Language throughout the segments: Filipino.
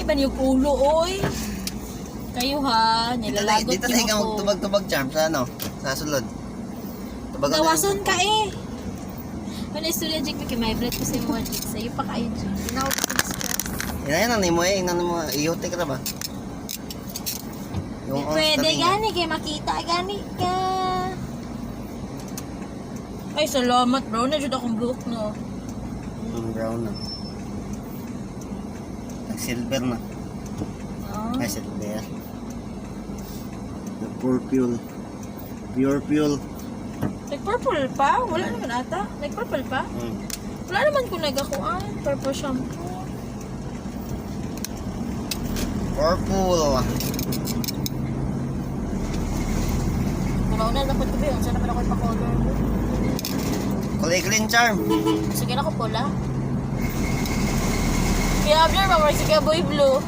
Ay, ba niyong ulo, oy? Kayo ha, nilalagot Dito na ikaw magtubag-tubag charm sa ano? Sa sulod. Tubagan na Nawason ka eh. Ano istorya, Jake, may bread ko sa iyo, Jake. Sa'yo pa kayo, Jake. Tinawag ko sa stress. Yan mo eh. Inan mo. Iyote ka na ba? Di pwede, gani kay makita, gani ka. Ay, salamat, bro. Nadyo akong buhok, no? Brown na. Nag-silver na. Oh. Ay, silver. Pure fuel. Nag-purple pa? Wala naman ata. Nag-purple pa? Wala naman kung nagakuan. Purple shampoo. Purple. Una dapat ko ba yun? Saan naman ako ipa-color? Kulay green charm. Sige na ko pula. Kaya Abner, mamar si Kaboy Blue.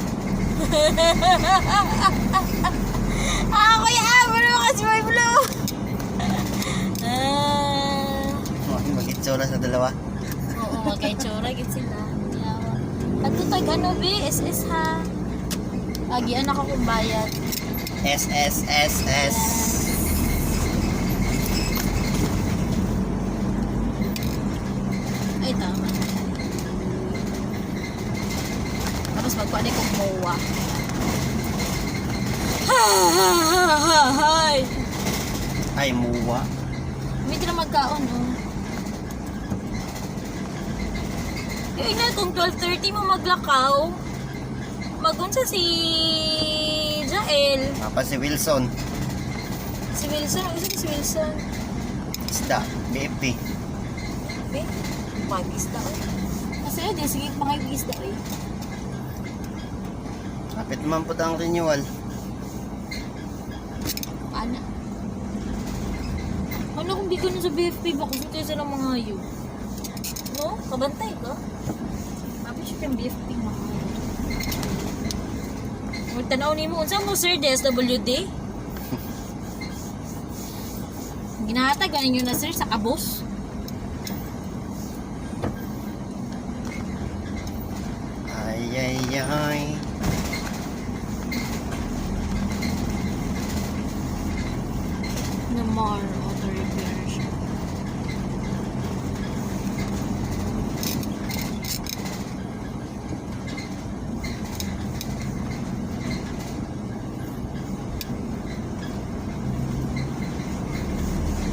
Kuya Abner, kasi Boy Blue. Mag-itsura sa dalawa. Oo, magka-itsura. Git sila. At ito tag ano, B? SS ha. Agian ako kung bayad. SSSS. Ay, tama. Tapos magpanik kong MOA. Hi! Ay, muwa. Hindi na magkaon, oh. Yung ina, kung 12:30 mo maglakaw, magunsa si Jael. Papa si Wilson. Si Wilson, isa si Wilson. Isda. BFP. Eh, mag-isda, oh. Kasi yun, sige, pangag-isda, eh. Kapit naman po ang renewal. Ana. Ano kung di ko na sa BFP, baka sa kayo ng mga hayo? No? Kabantay ka? Sabi siya yung BFP mga hayo. Magtanaw ni mo, unsa mo sir, DSWD? Ginahatag ka ninyo na sir sa kabos? Ay. Namar auto repair siya.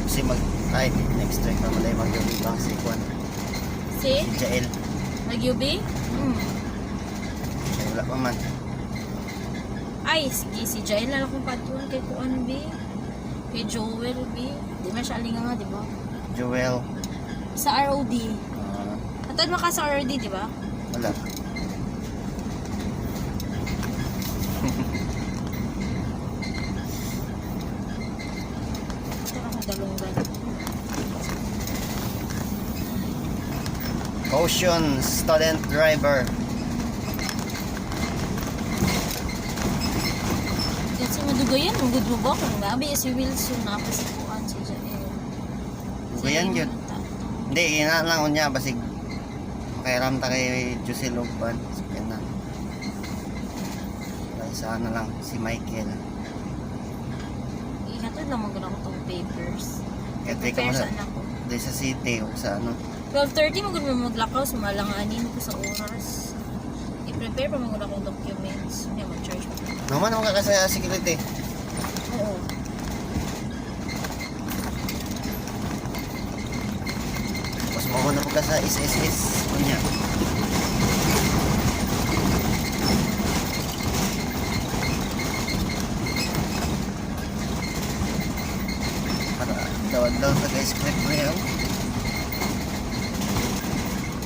Kasi next week na malay mag-ibang si Juan. Si? Si Jael. Mag-UB? Ay, wala pa man. Ay, sige, si Jael na lang kung patuan kay Kuan B. Kay Joel B. Di man siya alinga nga, di ba? Joel. Sa ROD. Atad mo ka sa ROD, di ba? Wala. Ito akong dalunggan. Caution, student driver. Kasi madugayan, magod mo ba? Kung mabi si Wilson na si Kuan, si Jael. Dugayan yun. Hindi, ina lang unya basig makairam ta kay Jose Logban. Sige na. Isa na lang si Michael. Ihatod lang mag ko itong papers. Kaya ka Prepare mo sa anak ko. di sa city o sa ano. 12:30 magod mo maglakaw, sumalanganin ko sa oras. I-prepare pa magod akong documents. Hindi mag-charge pa. Naman naman ka sa security. Oo. Mas mo na ka sa SSS. Unya. Para daw sa guys script mo yun.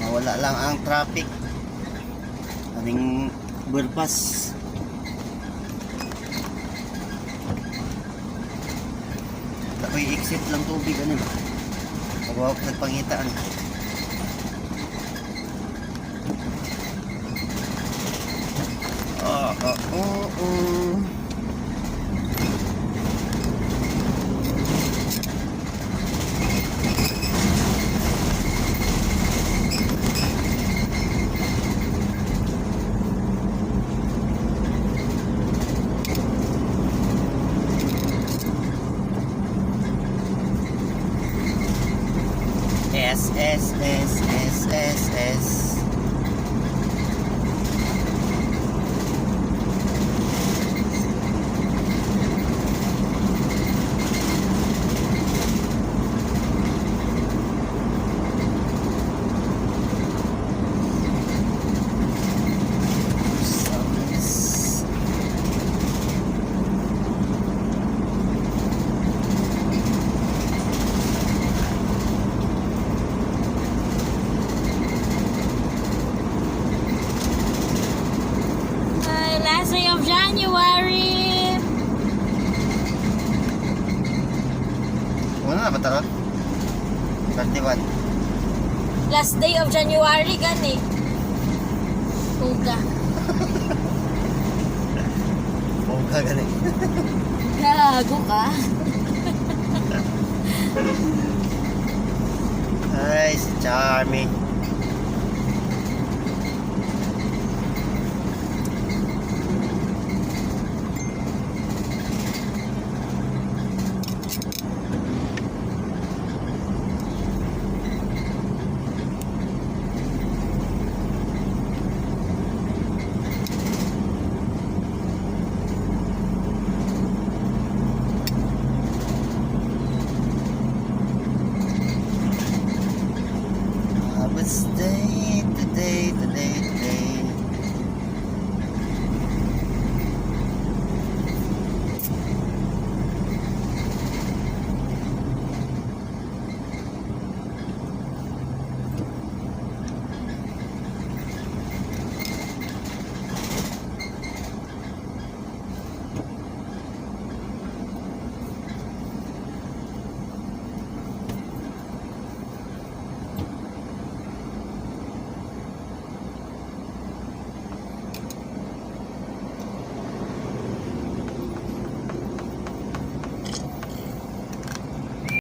Mawala lang ang traffic. Aning burpas. Ako'y exit lang tubig ano ba? Pagwawag nagpangitaan. SS. Ay, last day of January. Una na ba taro? 31. Last day of January, gani. Tuga. Oo ka ganun. Gago ka. Ay, si Charmy. I would stay today.